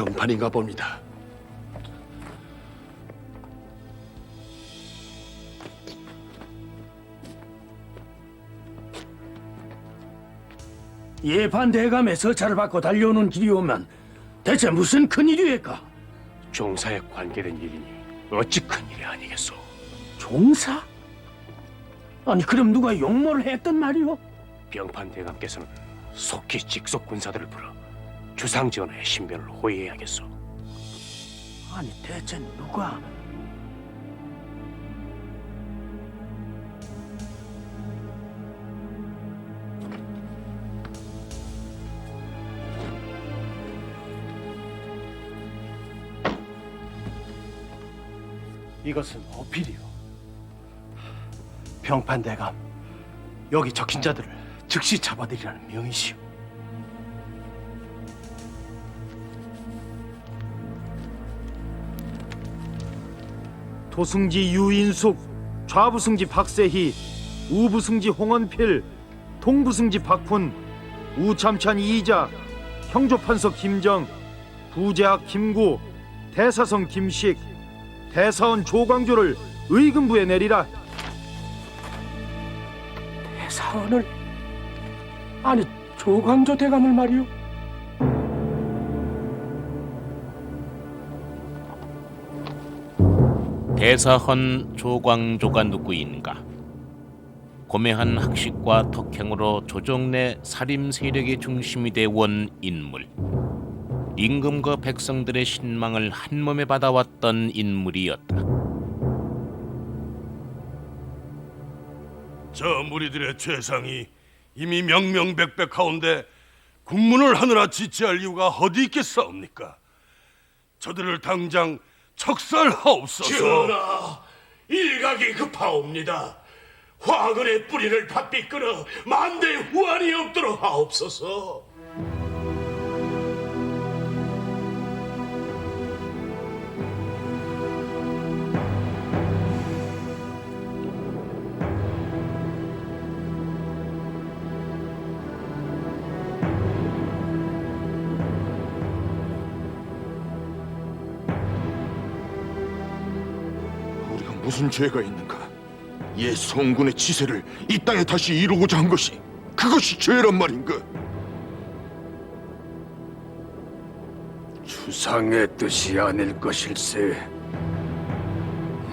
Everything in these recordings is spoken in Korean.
병판인가 봅니다. 예판 대감의 서차를 받고 달려오는 길이 오면 대체 무슨 큰일이외까? 종사에 관계된 일이니 어찌 큰일이 아니겠소. 종사? 아니 그럼 누가 용모를 했단 말이오? 병판 대감께서는 속히 직속 군사들을 불러 주상전하의 신변을 호위해야겠소. 아니 대체 누가? 이것은 어필이요. 병판대감, 여기 적힌 자들을 즉시 잡아들이라는 명이시오. 도승지 유인숙, 좌부승지 박세희, 우부승지 홍원필, 동부승지 박훈, 우참찬 이자, 형조판서 김정, 부제학 김구, 대사성 김식, 대사원 조광조를 의금부에 내리라. 대사원을? 아니 조광조 대감을 말이오? 대사헌 조광조가 누구인가? 고매한 학식과 덕행으로 조정 내 살림 세력의 중심이 되어온 인물. 임금과 백성들의 신망을 한몸에 받아왔던 인물이었다. 저 무리들의 죄상이 이미 명명백백하온데 국문을 하느라 지체할 이유가 어디 있겠사옵니까? 저들을 당장 척살하옵소서. 전하, 일각이 급하옵니다. 화근의 뿌리를 바삐 끊어 만대 후환이 없도록 하옵소서. 우리가 무슨 죄가 있는가? 옛 성군의 치세를 이 땅에 다시 이루고자 한 것이 그것이 죄란 말인가? 주상의 뜻이 아닐 것일세.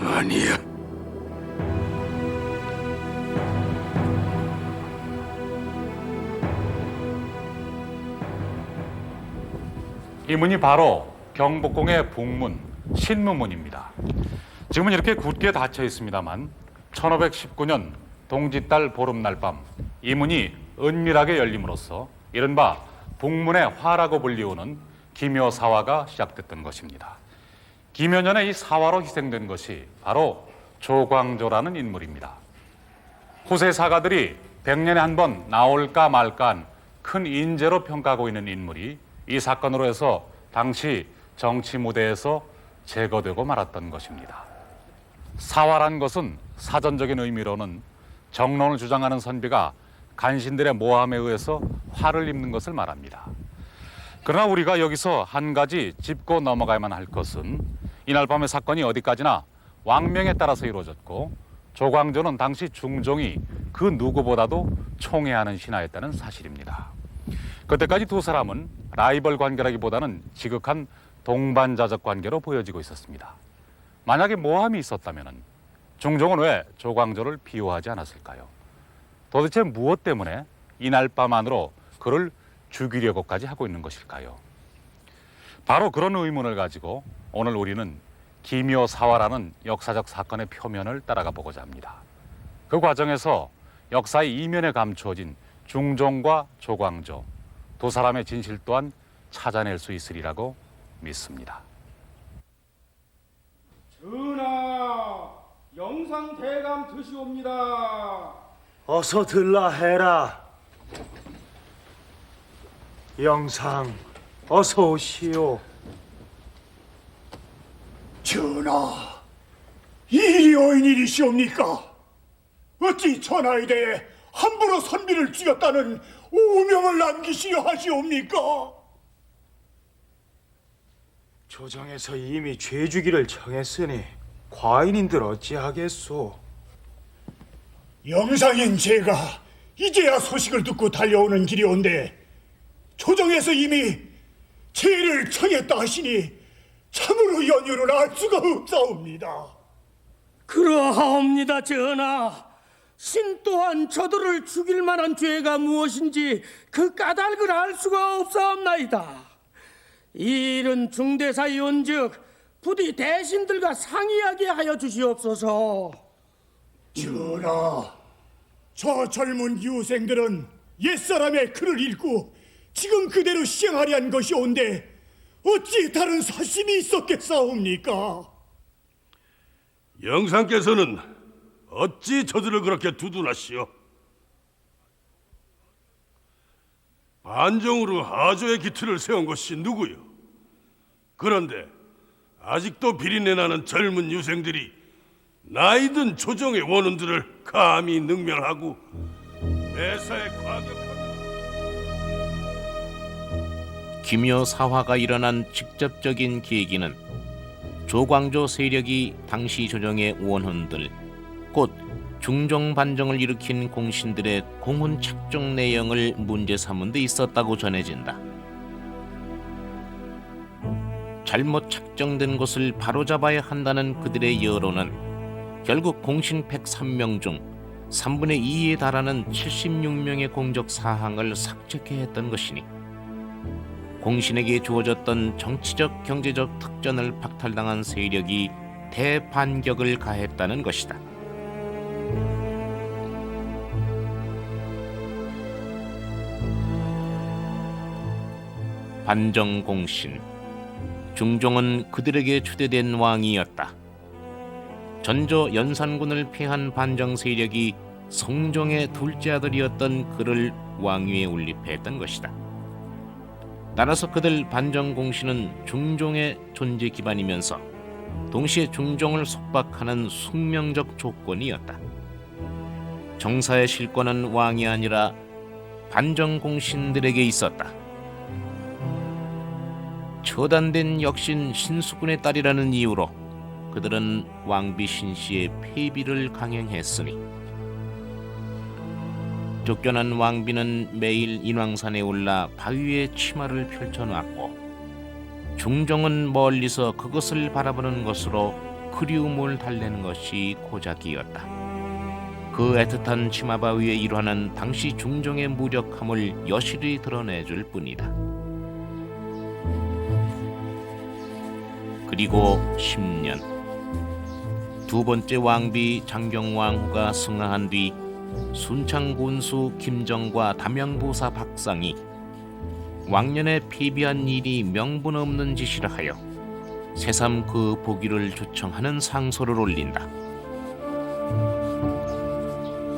아니야. 이 문이 바로 경복궁의 북문 신무문입니다. 지금은 이렇게 굳게 닫혀 있습니다만 1519년 동짓달 보름날 밤 이 문이 은밀하게 열림으로써 이른바 북문의 화라고 불리우는 기묘사화가 시작됐던 것입니다. 기묘년에 이 사화로 희생된 것이 바로 조광조라는 인물입니다. 후세 사가들이 100년에 한 번 나올까 말까한 큰 인재로 평가하고 있는 인물이 이 사건으로 해서 당시 정치 무대에서 제거되고 말았던 것입니다. 사화란 것은 사전적인 의미로는 정론을 주장하는 선비가 간신들의 모함에 의해서 화를 입는 것을 말합니다. 그러나 우리가 여기서 한 가지 짚고 넘어가야만 할 것은 이날 밤의 사건이 어디까지나 왕명에 따라서 이루어졌고 조광조는 당시 중종이 그 누구보다도 총애하는 신하였다는 사실입니다. 그때까지 두 사람은 라이벌 관계라기보다는 지극한 동반자적 관계로 보여지고 있었습니다. 만약에 모함이 있었다면 중종은 왜 조광조를 비호하지 않았을까요? 도대체 무엇 때문에 이날 밤 안으로 그를 죽이려고까지 하고 있는 것일까요? 바로 그런 의문을 가지고 오늘 우리는 기묘사화라는 역사적 사건의 표면을 따라가 보고자 합니다. 그 과정에서 역사의 이면에 감추어진 중종과 조광조 두 사람의 진실 또한 찾아낼 수 있으리라고 믿습니다. 전하, 영상대감 드시옵니다. 어서 들라 해라. 영상, 어서 오시오. 전하, 일이 어인일이시옵니까? 어찌 전하에 대해 함부로 선비를 죽였다는 오명을 남기시려 하시옵니까? 조정에서 이미 죄주기를 정했으니 과인인들 어찌하겠소? 영상인 제가 이제야 소식을 듣고 달려오는 길이온데 조정에서 이미 죄를 청했다 하시니 참으로 연유를 알 수가 없사옵니다. 그러하옵니다, 전하. 신 또한 저들을 죽일 만한 죄가 무엇인지 그 까닭을 알 수가 없사옵나이다. 이 일은 중대사의원즉 부디 대신들과 상의하게 하여 주시옵소서. 전하, 저 젊은 유생들은 옛사람의 글을 읽고 지금 그대로 시행하려 한 것이온데 어찌 다른 사심이 있었겠사옵니까? 영상께서는 어찌 저들을 그렇게 두둔하시오? 반정으로 하조의 기틀을 세운 것이 누구요? 그런데 아직도 비린내나는 젊은 유생들이 나이든 조정의 원혼들을 감히 능멸하고 매사에 과격하게 기묘 사화가 일어난 직접적인 계기는 조광조 세력이 당시 조정의 원혼들, 곧 중종 반정을 일으킨 공신들의 공훈 착종 내용을 문제 삼은 데 있었다고 전해진다. 잘못 착정된 것을 바로잡아야 한다는 그들의 여론은 결국 공신 103명 중 3분의 2에 달하는 76명의 공적 사항을 삭제케 했던 것이니 공신에게 주어졌던 정치적 경제적 특전을 박탈당한 세력이 대반격을 가했다는 것이다. 반정공신, 중종은 그들에게 추대된 왕이었다. 전조 연산군을 패한 반정 세력이 성종의 둘째 아들이었던 그를 왕위에 올립했던 것이다. 따라서 그들 반정공신은 중종의 존재 기반이면서 동시에 중종을 속박하는 숙명적 조건이었다. 정사의 실권은 왕이 아니라 반정공신들에게 있었다. 처단된 역신 신수군의 딸이라는 이유로 그들은 왕비 신씨의 폐비를 강행했으니 쫓겨난 왕비는 매일 인왕산에 올라 바위에 치마를 펼쳐놨고 중종은 멀리서 그것을 바라보는 것으로 그리움을 달래는 것이 고작이었다. 그 애틋한 치마바위의 일환은 당시 중종의 무력함을 여실히 드러내줄 뿐이다. 그리고 10년, 두 번째 왕비 장경왕후가 승하한 뒤 순창군수 김정과 담양보사 박상이 왕년에 폐비한 일이 명분 없는 짓이라 하여 새삼 그 보기를 조청하는 상소를 올린다.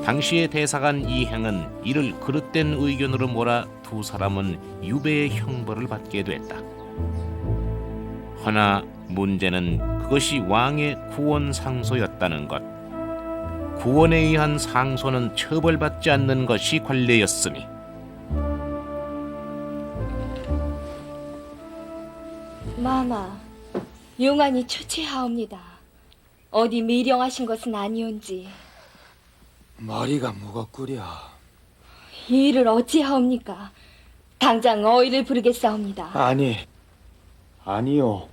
당시의 대사관 이행은 이를 그릇된 의견으로 몰아 두 사람은 유배의 형벌을 받게 됐다. 허나 문제는 그것이 왕의 구원 상소였다는 것. 구원에 의한 상소는 처벌받지 않는 것이 관례였으니 마마, 용안이 초췌하옵니다. 어디 미령하신 것은 아니온지. 머리가 무겁구려. 이 일을 어찌하옵니까? 당장 어이를 부르겠사옵니다. 아니요.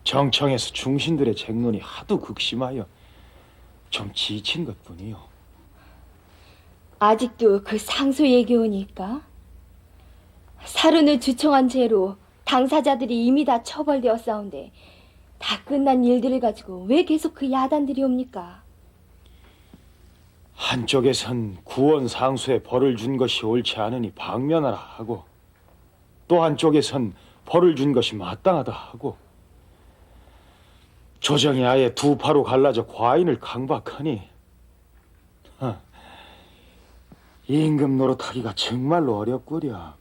정청에서 중신들의 쟁론이 하도 극심하여 좀 지친 것뿐이요. 아직도 그 상소 얘기오니까? 사륜을 주청한 죄로 당사자들이 이미 다 처벌되었사온데 다 끝난 일들을 가지고 왜 계속 그 야단들이 옵니까? 한쪽에선 구원 상소에 벌을 준 것이 옳지 않으니 방면하라 하고 또 한쪽에선 벌을 준 것이 마땅하다 하고 조정이 아예 두 파로 갈라져 과인을 강박하니 임금 노릇하기가 정말로 어렵구려.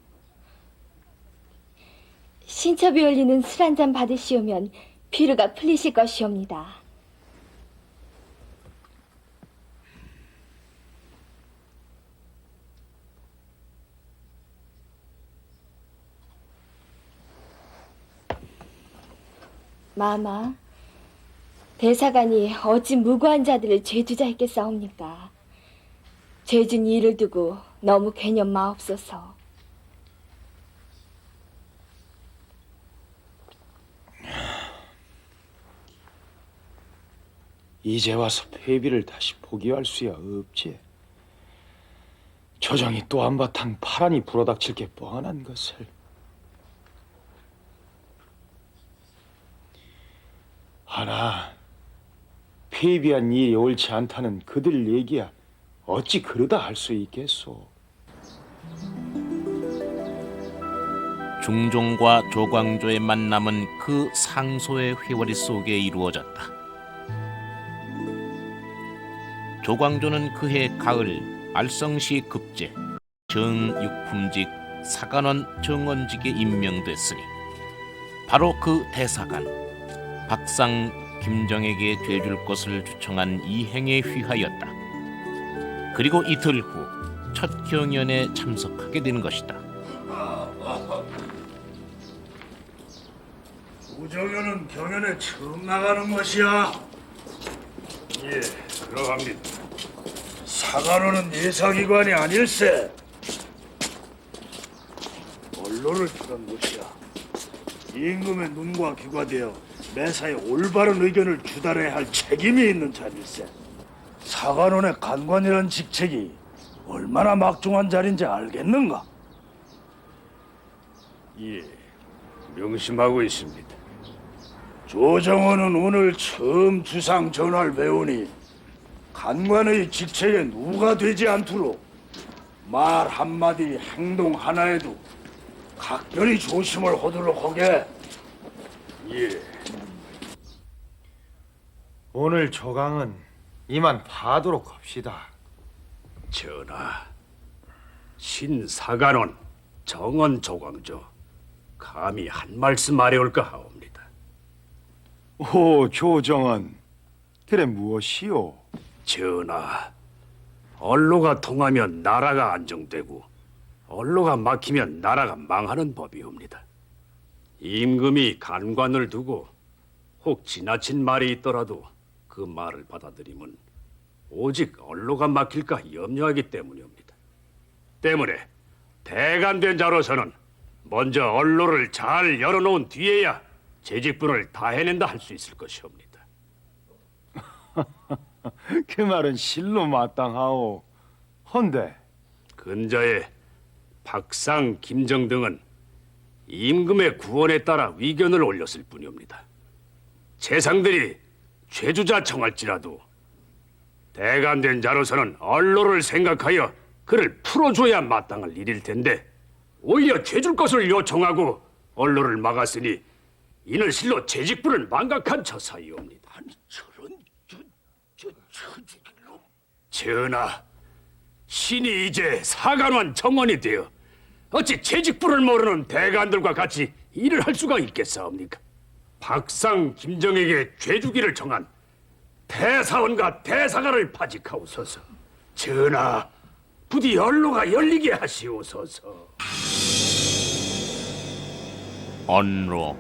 신첩이 올리는 술 한 잔 받으시오면 피로가 풀리실 것이옵니다. 마마, 대사관이 어찌 무고한 자들을 죄주자 했겠사옵니까? 죄준 이를 두고 너무 개념 마옵소서. 이제 와서 폐비를 다시 포기할 수야 없지. 조정이 또 한바탕 파란이 불어닥칠 게 뻔한 것을. 하나, 폐비한 일이 옳지 않다는 그들 얘기야 어찌 그러다 할 수 있겠소. 중종과 조광조의 만남은 그 상소의 회오리 속에 이루어졌다. 조광조는 그해 가을 알성시 급제 정육품직 사관원 정원직에 임명됐으니 바로 그 대사관 박상 김정에게 죄줄 것을 주청한 이행에 휘하였다. 그리고 이틀 후 첫 경연에 참석하게 된 것이다. 우정현은 경연에 처음 나가는 것이야. 예, 그러합니다. 사관원은 예사기관이 아닐세. 언론을 통한 것이야. 임금의 눈과 귀가 되어 매사에 올바른 의견을 주달해야 할 책임이 있는 자일세. 사관원의 간관이라는 직책이 얼마나 막중한 자리인지 알겠는가? 예, 명심하고 있습니다. 조정원은 오늘 처음 주상 전화를 배우니 간관의 직책에 누가 되지 않도록 말 한마디 행동 하나에도 각별히 조심을 하도록 하게. 예. 오늘 조강은 이만 파도록 합시다. 전하, 신사관원 정원 조광조 감히 한 말씀 아래올까 하옵니다. 오, 조정은 그래 무엇이오? 전하, 언로가 통하면 나라가 안정되고 언로가 막히면 나라가 망하는 법이옵니다. 임금이 간관을 두고 혹 지나친 말이 있더라도 그 말을 받아들이면 오직 언로가 막힐까 염려하기 때문이옵니다. 때문에 대간된 자로서는 먼저 언로를 잘 열어놓은 뒤에야 재직분을 다 해낸다 할 수 있을 것이옵니다. 그 말은 실로 마땅하오. 헌데 근자의 박상, 김정 등은 임금의 구원에 따라 위견을 올렸을 뿐이옵니다. 재상들이 죄주자 청할지라도 대간된 자로서는 언로를 생각하여 그를 풀어줘야 마땅할 일일 텐데 오히려 죄줄 것을 요청하고 언로를 막았으니 이는 실로 재직분을 망각한 처사이옵니다. 아니 저런 처죽일로. 전하, 신이 이제 사관원 정원이 되어 어찌 재직분을 모르는 대간들과 같이 일을 할 수가 있겠사옵니까? 박상 김정에게 죄주기를 정한 대사원과 대사관을 파직하옵소서. 전하, 부디 언로가 열리게 하시옵소서. 언로,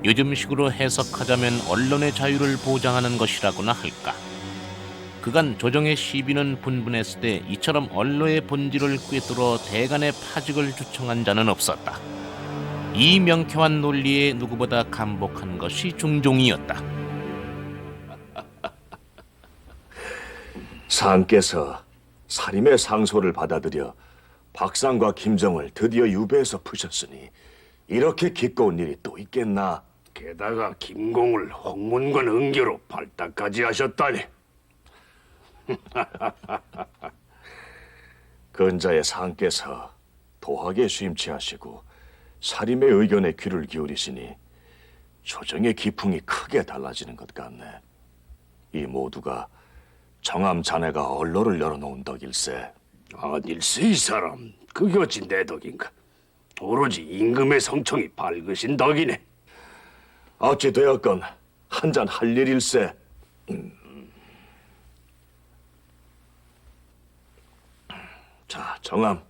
요즘식으로 해석하자면 언론의 자유를 보장하는 것이라고나 할까. 그간 조정의 시비는 분분했을 때 이처럼 언로의 본질을 꿰뚫어 대간의 파직을 주청한 자는 없었다. 이 명쾌한 논리에 누구보다 감복한 것이 중종이었다. 상께서 사림의 상소를 받아들여 박상과 김정을 드디어 유배에서 푸셨으니 이렇게 기꺼운 일이 또 있겠나? 게다가 김공을 홍문관 은교로 발탁까지 하셨다니. 근자의 상께서 도학에 수임치하시고 사림의 의견에 귀를 기울이시니 조정의 기풍이 크게 달라지는 것 같네. 이 모두가 정암 자네가 언로를 열어놓은 덕일세. 아닐세 이 사람. 그게 어찌 내 덕인가. 오로지 임금의 성청이 밝으신 덕이네. 어찌 되었건 한잔 할 일일세. 자, 정암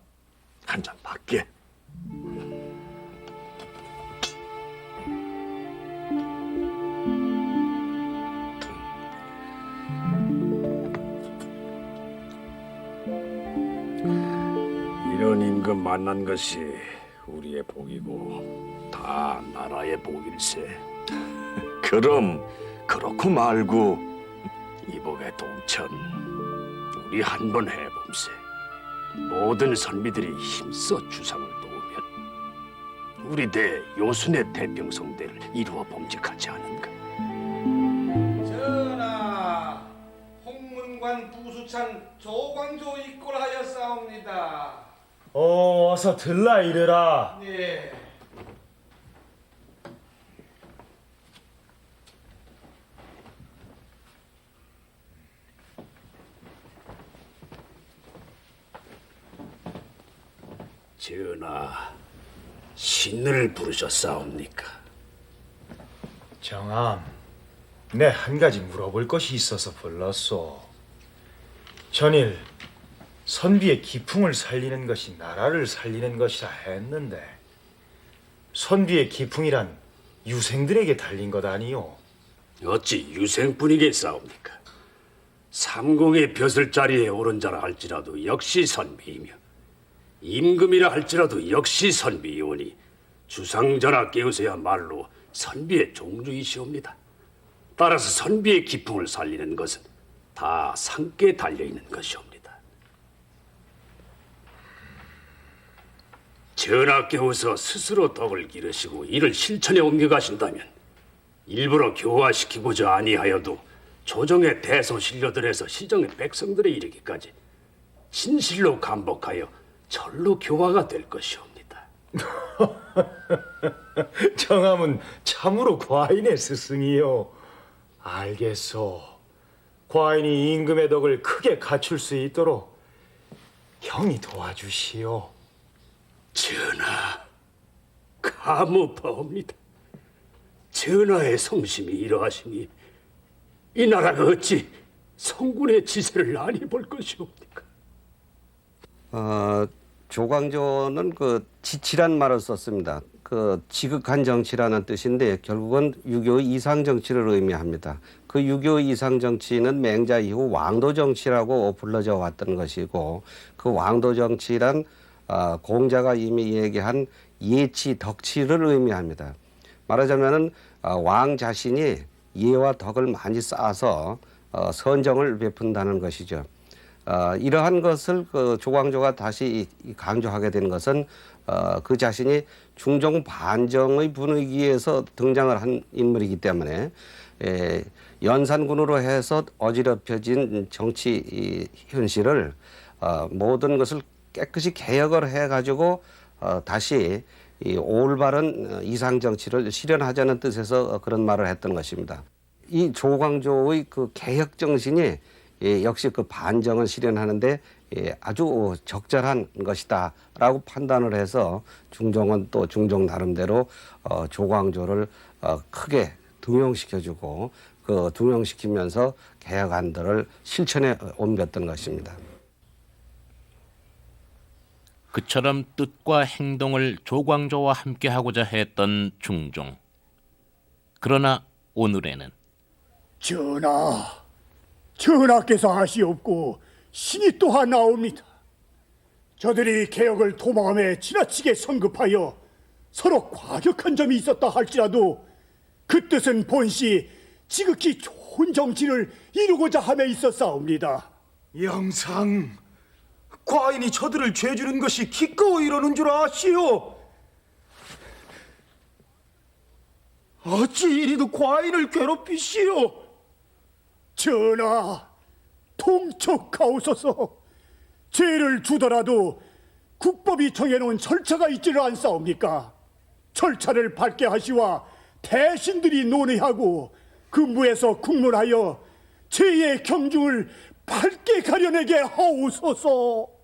한잔 받게. 방금 만난 것이 우리의 복이고 다 나라의 복일세. 그럼 그렇고 말고 이복의 동천 우리 한번 해봄세. 모든 선비들이 힘써 주상을 도우면 우리 대 요순의 대병성대를 이루어 범직하지 않은가. 전하, 홍문관 부수찬 조광조 입고하였사옵니다. 어서 들라 이래라. 네. 전하, 신을 부르셨사옵니까? 정암, 내 한 가지 물어볼 것이 있어서 불렀소. 전일 선비의 기풍을 살리는 것이 나라를 살리는 것이라 했는데 선비의 기풍이란 유생들에게 달린 것 아니오? 어찌 유생뿐이겠사옵니까? 삼공의 벼슬 자리에 오른 자라 할지라도 역시 선비이며 임금이라 할지라도 역시 선비이오니 주상전하 깨우세야말로 선비의 종주이시옵니다. 따라서 선비의 기풍을 살리는 것은 다 상께 달려있는 것이옵니다. 전하께서 스스로 덕을 기르시고 이를 실천에 옮겨가신다면 일부러 교화시키고자 아니하여도 조정의 대소신료들에서 시정의 백성들에 이르기까지 진실로 감복하여 절로 교화가 될 것이옵니다. 정암은 참으로 과인의 스승이요. 알겠소. 과인이 임금의 덕을 크게 갖출 수 있도록 형이 도와주시오. 전하, 감사옵니다. 전하의 성심이 이러하시니 이 나라가 어찌 성군의 지세를 아니 볼 것이옵니까? 조광조는 그 지치란 말을 썼습니다. 그 지극한 정치라는 뜻인데 결국은 유교 이상 정치를 의미합니다. 그 유교 이상 정치는 맹자 이후 왕도 정치라고 불러져 왔던 것이고 그 왕도 정치란 공자가 이미 얘기한 예치 덕치를 의미합니다. 말하자면은 왕 자신이 예와 덕을 많이 쌓아서 선정을 베푼다는 것이죠. 이러한 것을 그 조광조가 다시 강조하게 된 것은 그 자신이 중종 반정의 분위기에서 등장을 한 인물이기 때문에 연산군으로 해서 어지럽혀진 정치 현실을 모든 것을 깨끗이 개혁을 해가지고 다시 이 올바른 이상 정치를 실현하자는 뜻에서 그런 말을 했던 것입니다. 이 조광조의 그 개혁 정신이 역시 그 반정을 실현하는데 아주 적절한 것이다라고 판단을 해서 중종은 또 중종 나름대로 조광조를 크게 등용시켜주고 그 등용시키면서 개혁안들을 실천에 옮겼던 것입니다. 그처럼 뜻과 행동을 조광조와 함께하고자 했던 중종. 그러나 오늘에는 전하께서 하시옵고 신이 또한 나옵니다. 저들이 개혁을 도마음에 지나치게 성급하여 서로 과격한 점이 있었다 할지라도 그 뜻은 본시 지극히 좋은 정치를 이루고자 함에 있었사옵니다. 영상, 과인이 저들을 죄주는 것이 기꺼이 이러는 줄 아시오. 어찌 이리도 과인을 괴롭히시오? 전하, 통촉하옵소서. 죄를 주더라도 국법이 정해놓은 절차가 있지를 않사옵니까? 절차를 밟게 하시와 대신들이 논의하고 그 무에서 국문하여 죄의 경중을 밝게 가려내게 하옵소서.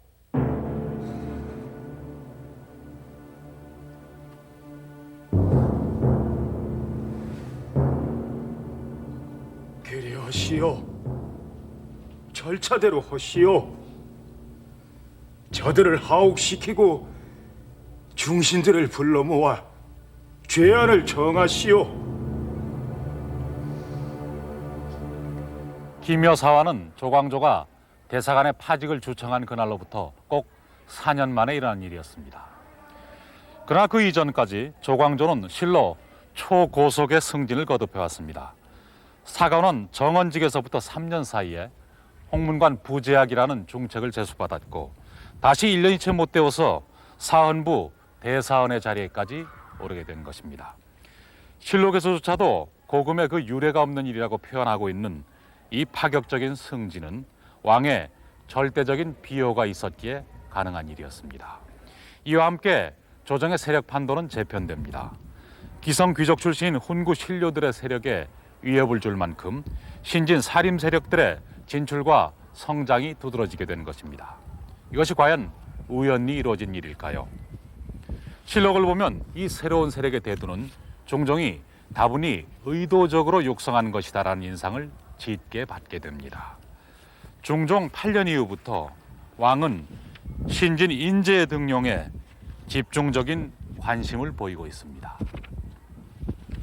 그리하시오. 절차대로 하시오. 저들을 하옥시키고 중신들을 불러 모아 죄안을 정하시오. 김여사화는 조광조가 대사관의 파직을 주청한 그날로부터 꼭 4년 만에 일어난 일이었습니다. 그러나 그 이전까지 조광조는 실로 초고속의 승진을 거듭해왔습니다. 사관원 정원직에서부터 3년 사이에 홍문관 부제학이라는 중책을 제수받았고 다시 1년이 채 못 되어서 사헌부 대사헌의 자리에까지 오르게 된 것입니다. 실록에서조차도 고금의 그 유례가 없는 일이라고 표현하고 있는 이 파격적인 승진은 왕의 절대적인 비호가 있었기에 가능한 일이었습니다. 이와 함께 조정의 세력 판도는 재편됩니다. 기성 귀족 출신인 훈구 신료들의 세력에 위협을 줄 만큼 신진 사림 세력들의 진출과 성장이 두드러지게 된 것입니다. 이것이 과연 우연히 이루어진 일일까요? 실록을 보면 이 새로운 세력의 대두는 종종이 다분히 의도적으로 육성한 것이다라는 인상을 짙게 받게 됩니다. 중종 8년 이후부터 왕은 신진 인재의 등용에 집중적인 관심을 보이고 있습니다.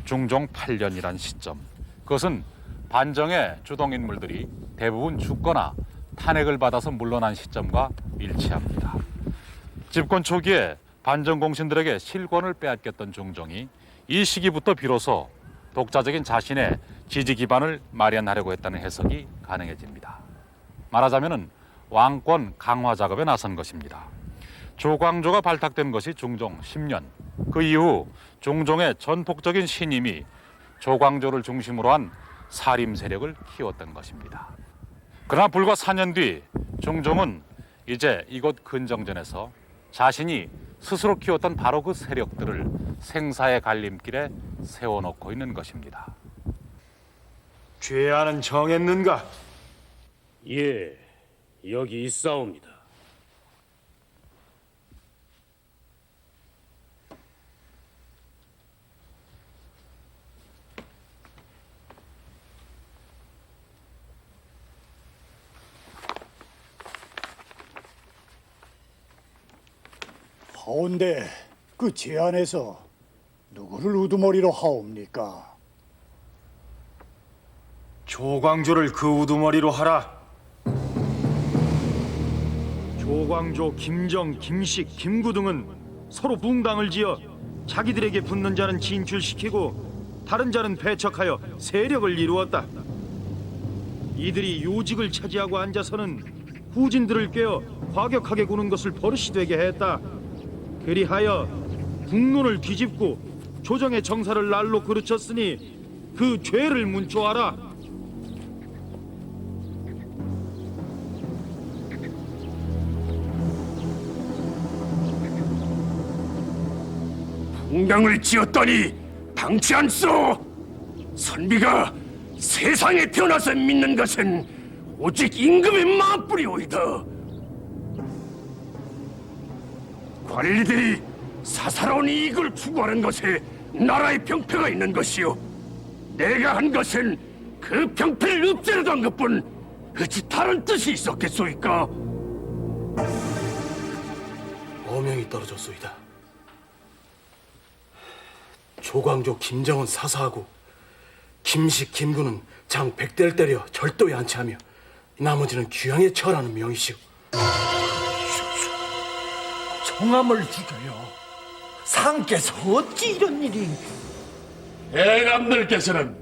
중종 8년이란 시점, 그것은 반정의 주동인물들이 대부분 죽거나 탄핵을 받아서 물러난 시점과 일치합니다. 집권 초기에 반정 공신들에게 실권을 빼앗겼던 중종이 이 시기부터 비로소 독자적인 자신의 지지 기반을 마련하려고 했다는 해석이 가능해집니다. 말하자면 왕권 강화 작업에 나선 것입니다. 조광조가 발탁된 것이 중종 10년, 그 이후 중종의 전폭적인 신임이 조광조를 중심으로 한 사림 세력을 키웠던 것입니다. 그러나 불과 4년 뒤 중종은 이제 이곳 근정전에서 자신이 스스로 키웠던 바로 그 세력들을 생사의 갈림길에 세워놓고 있는 것입니다. 죄안은 정했는가? 예, 여기 있사옵니다. 하온데 그 제안에서 누구를 우두머리로 하옵니까? 조광조를 그 우두머리로 하라. 조광조, 김정, 김식, 김구 등은 서로 붕당을 지어 자기들에게 붙는 자는 진출시키고 다른 자는 배척하여 세력을 이루었다. 이들이 요직을 차지하고 앉아서는 후진들을 꿰어 과격하게 구는 것을 버릇이 되게 했다. 그리하여 국론을 뒤집고 조정의 정사를 날로 그르쳤으니 그 죄를 문초하라. 풍당을 지었더니 당치 않소. 선비가 세상에 태어나서 믿는 것은 오직 임금의 마음뿐이오이다. 관리들이 사사로운 이익을 추구하는 것에 나라의 병폐가 있는 것이요, 내가 한 것은 그 병폐를 없애려고 한 것뿐 어찌 다른 뜻이 있었겠소이까? 어명이 떨어졌소이다. 조광조, 김정은 사사하고 김식, 김구는 장 100대를 때려 절도에 안치하며 나머지는 귀양에 처하라는 명이시오. 성함을 죽여요. 상께서 어찌 이런 일이? 대감들께서는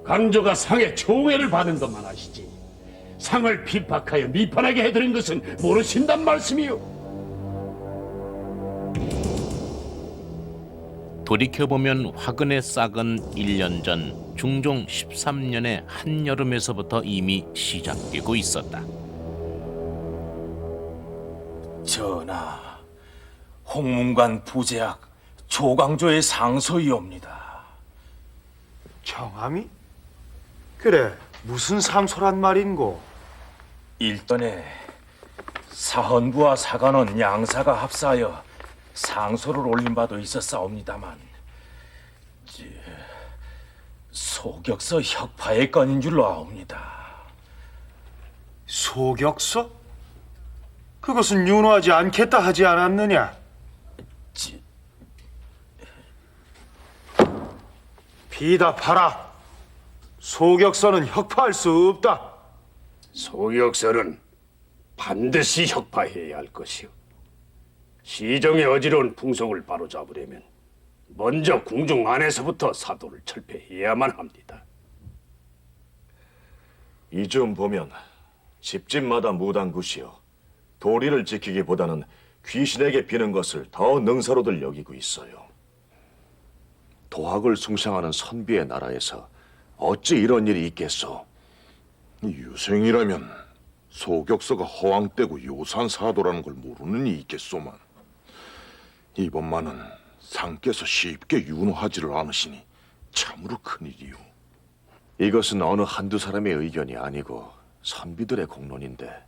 강조가 상의 총애를 받은 것만 아시지 상을 핍박하여 미판하게 해드린 것은 모르신단 말씀이요. 돌이켜보면 화근의 싹은 1년 전 중종 13년의 한여름에서부터 이미 시작되고 있었다. 전하, 홍문관 부제학 조광조의 상소이옵니다. 정함이? 그래, 무슨 상소란 말인고? 일전에 사헌부와 사관원 양사가 합사하여 상소를 올린 바도 있었사옵니다만 소격서 혁파의 건인 줄로 아옵니다. 소격서? 그것은 윤호하지 않겠다 하지 않았느냐? 비답하라. 소격서는 혁파할 수 없다. 소격서는 반드시 혁파해야 할 것이오. 시정의 어지러운 풍속을 바로잡으려면 먼저 궁중 안에서부터 사도를 철폐해야만 합니다. 이 점 보면 집집마다 무당굿이요 도리를 지키기보다는 귀신에게 비는 것을 더 능사로들 여기고 있어요. 도학을 숭상하는 선비의 나라에서 어찌 이런 일이 있겠소? 유생이라면 소격서가 허황되고 요산사도라는 걸 모르는 이 있겠소만. 이번만은 상께서 쉽게 윤호하지를 않으시니 참으로 큰일이요. 이것은 어느 한두 사람의 의견이 아니고 선비들의 공론인데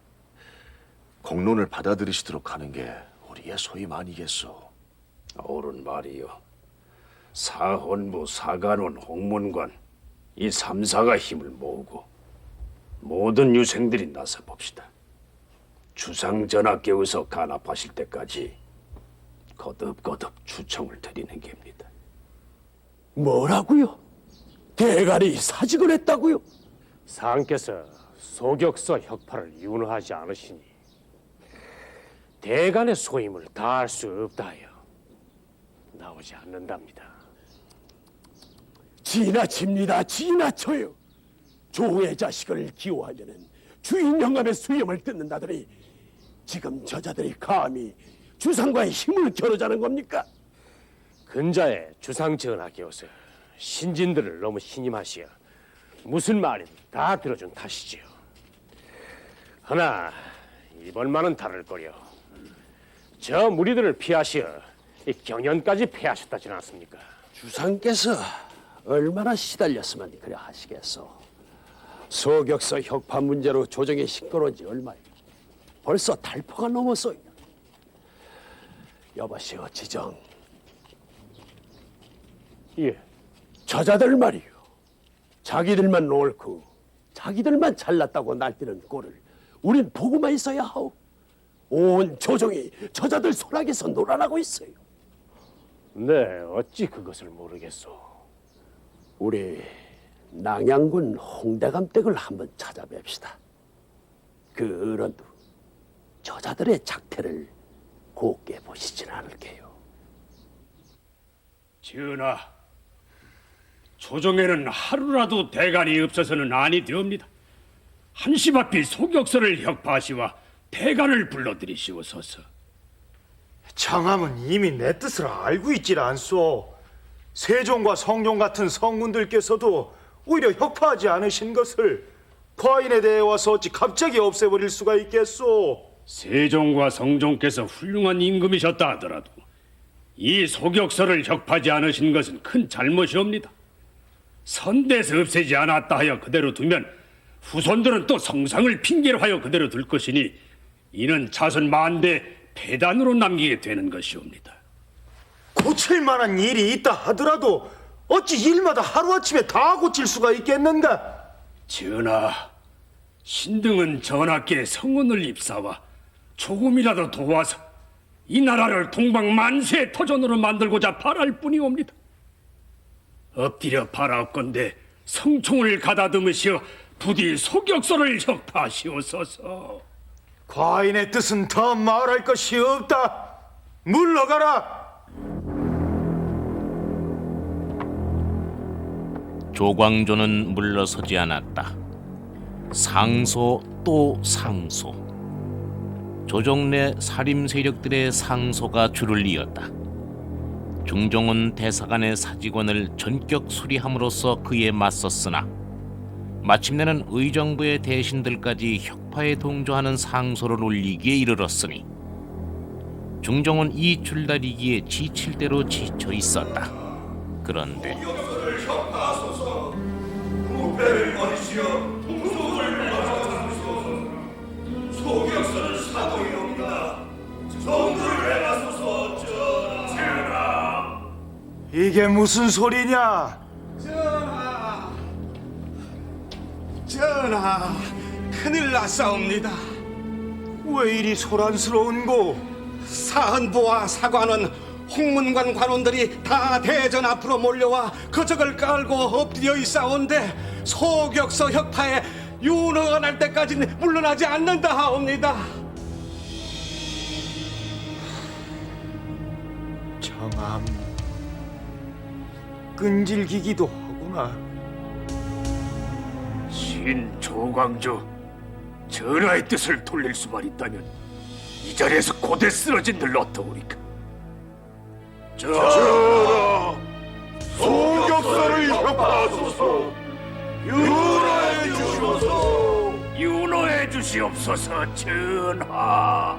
공론을 받아들이시도록 하는 게 우리의 소임 아니겠소? 옳은 말이요. 사헌부, 사간원, 홍문관 이 3사가 힘을 모으고 모든 유생들이 나서 봅시다. 주상 전하께서 간합하실 때까지 거듭거듭 추청을 드리는 겁니다. 뭐라고요? 대간이 사직을 했다고요? 상께서 소격서 혁파를 윤호하지 않으시니 대간의 소임을 다할 수 없다 하여 나오지 않는답니다. 지나칩니다. 지나쳐요. 조의 자식을 기호하려는 주인 영감의 수염을 뜯는다더니 지금 저자들이 감히 주상과의 힘을 겨루자는 겁니까? 근자의 주상 전하께서 신진들을 너무 신임하시어 무슨 말이든 다 들어준 탓이지요. 허나 이번만은 다를 거려. 저 무리들을 피하시어 이 경연까지 패하셨다지 않습니까? 주상께서 얼마나 시달렸으면 그래 하시겠소. 소격서 혁파 문제로 조정에 시끄러운 지 얼마요? 벌써 달포가 넘었어요. 여보시오 지정. 예. 저자들 말이요. 자기들만 옳고 자기들만 잘났다고 날뛰는 꼴을 우린 보고만 있어야 하오. 온 조정이 저자들 손아귀에서 놀아나고 있어요. 네, 어찌 그것을 모르겠소. 우리 낭양군 홍대감댁을 한번 찾아뵙시다. 그 어른도 저자들의 작태를 곱게 보시진 않을게요. 전하, 조정에는 하루라도 대간이 없어서는 아니 되옵니다. 한시바삐 소격서를 혁파하시와 대간을 불러들이시옵소서. 장함은 이미 내 뜻을 알고 있질 않소. 세종과 성종 같은 성군들께서도 오히려 혁파하지 않으신 것을 과인에 대해 와서 어찌 갑자기 없애버릴 수가 있겠소? 세종과 성종께서 훌륭한 임금이셨다 하더라도 이 소격서를 혁파하지 않으신 것은 큰 잘못이옵니다. 선대에서 없애지 않았다 하여 그대로 두면 후손들은 또 성상을 핑계로 하여 그대로 둘 것이니 이는 자손 만대 폐단으로 남기게 되는 것이옵니다. 고칠 만한 일이 있다 하더라도 어찌 일마다 하루아침에 다 고칠 수가 있겠는가? 전하, 신등은 전하께 성운을 입사와 조금이라도 도와서 이 나라를 동방 만세의 터전으로 만들고자 바랄 뿐이옵니다. 엎드려 바라옵건대 성총을 가다듬으시어 부디 소격서를 혁파하시옵소서. 과인의 뜻은 더 말할 것이 없다. 물러가라. 조광조는 물러서지 않았다. 상소 또 상소. 조정 내 살림 세력들의 상소가 줄을 이었다. 중종은 대사관의 사직원을 전격 수리함으로써 그에 맞섰으나 마침내는 의정부의 대신들까지 혁파에 동조하는 상소를 올리기에 이르렀으니 중종은 이 줄다리기에 지칠 대로 지쳐 있었다. 그런데 부패를 버리시어 풍속을 맞춰주소서. 소격서는 사도이옵니다. 성도를 해가소서. 전하. 이게 무슨 소리냐? 전하, 큰일 났사옵니다. 왜 이리 소란스러운고? 사헌부와 사관원, 홍문관 관원들이 다 대전 앞으로 몰려와 거적을 깔고 엎드려 있사온데 소격서 혁파에 윤허가 날 때까지는 물러나지 않는다 하옵니다. 정암 끈질기기도 하구나. 신 조광조, 전하의 뜻을 돌릴 수만 있다면 이 자리에서 고대 쓰러진들 어떠오리까? 전하, 소격사를 협파하소서. 윤호해 주시옵소서. 윤호해 주시옵소서. 전하.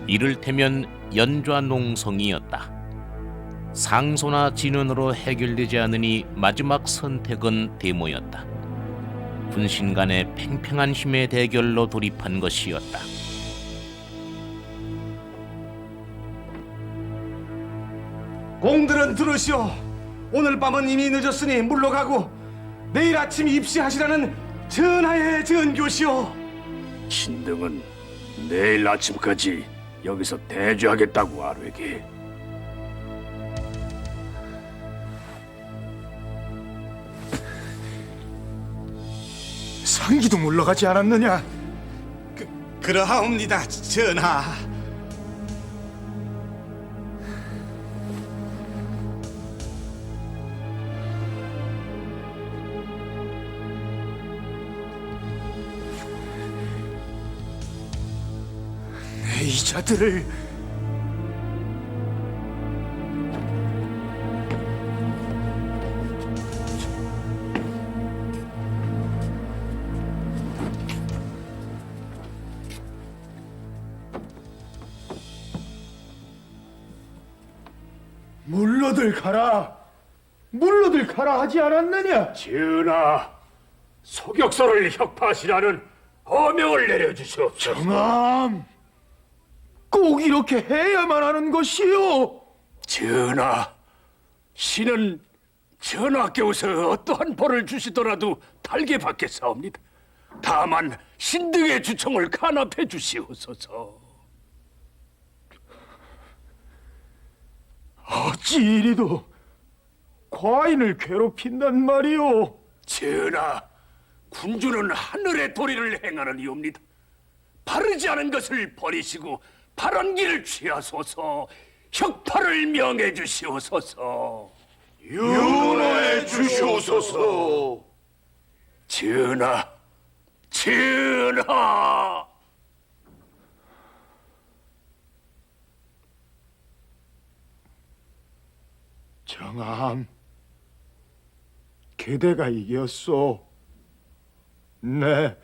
이를테면 연좌농성이었다. 상소나 진언으로 해결되지 않으니 마지막 선택은 데모였다. 군신 간의 팽팽한 힘의 대결로 돌입한 것이었다. 공들은 들으시오. 오늘 밤은 이미 늦었으니 물러가고 내일 아침 입시하시라는 전하의 전교시오. 신등은 내일 아침까지 여기서 대주하겠다고 아뢰게. 상기도 물러가지 않았느냐? 그러하옵니다, 전하. 내 이자들을 물러들 가라. 물러들 가라 하지 않았느냐? 전하, 소격서를 혁파하시라는 어명을 내려주시옵소서. 정암, 꼭 이렇게 해야만 하는 것이요. 전하, 신은 전하께서 어떠한 벌을 주시더라도 달게 받겠사옵니다. 다만 신등의 주청을 간합해 주시옵소서. 어찌 이리도 과인을 괴롭힌단 말이오. 전하, 군주는 하늘의 도리를 행하는 이옵니다. 바르지 않은 것을 버리시고 바른 길을 취하소서. 혁파를 명해 주시옵소서. 윤호해 주시옵소서. 전하, 전하. 정암, 그대가 이겼소. 네,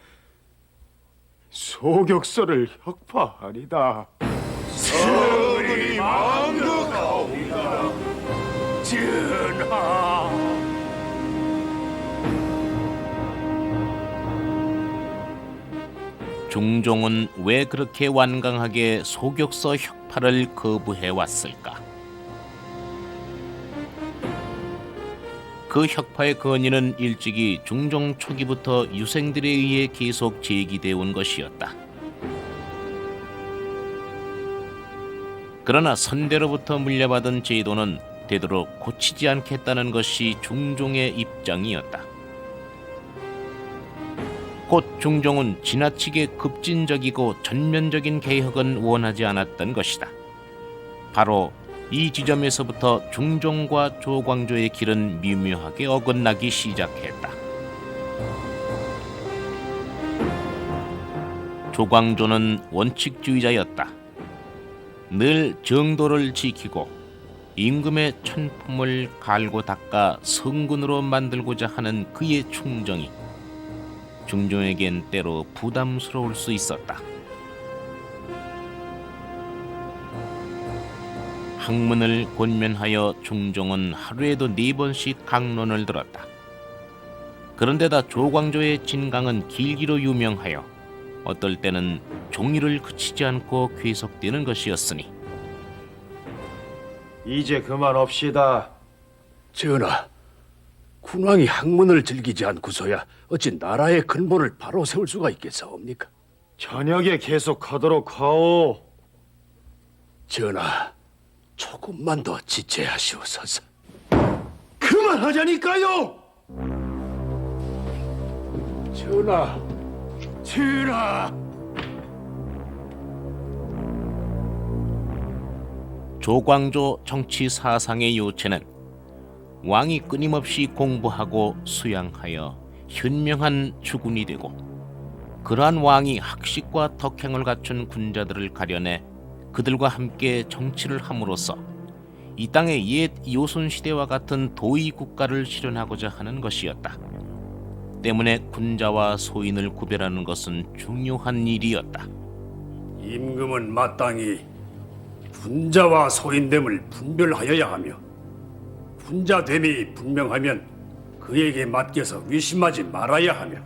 소격서를 혁파하리다. 성이 망극하옵니다. 전하. 중종은 왜 그렇게 완강하게 소격서 혁파를 거부해 왔을까? 그 혁파의 건의는 일찍이 중종 초기부터 유생들에 의해 계속 제기되어 온 것이었다. 그러나 선대로부터 물려받은 제도는 되도록 고치지 않겠다는 것이 중종의 입장이었다. 곧 중종은 지나치게 급진적이고 전면적인 개혁은 원하지 않았던 것이다. 바로 이 지점에서부터 중종과 조광조의 길은 미묘하게 어긋나기 시작했다. 조광조는 원칙주의자였다. 늘 정도를 지키고 임금의 천품을 갈고 닦아 성군으로 만들고자 하는 그의 충정이 중종에겐 때로 부담스러울 수 있었다. 학문을 권면하여 중종은 하루에도 4번씩 강론을 들었다. 그런데다 조광조의 진강은 길기로 유명하여 어떨 때는 종일을 그치지 않고 계속되는 것이었으니 이제 그만합시다. 전하, 군왕이 학문을 즐기지 않고서야 어찌 나라의 근본을 바로 세울 수가 있겠사옵니까? 저녁에 계속하도록 하오. 전하, 조금만 더 지체하시옵소서. 그만하자니까요. 전하, 전하. 조광조 정치 사상의 요체는 왕이 끊임없이 공부하고 수양하여 현명한 주군이 되고, 그러한 왕이 학식과 덕행을 갖춘 군자들을 가려내 그들과 함께 정치를 함으로써 이 땅의 옛 요순시대와 같은 도의 국가를 실현하고자 하는 것이었다. 때문에 군자와 소인을 구별하는 것은 중요한 일이었다. 임금은 마땅히 군자와 소인됨을 분별하여야 하며, 군자됨이 분명하면 그에게 맡겨서 위심하지 말아야 하며,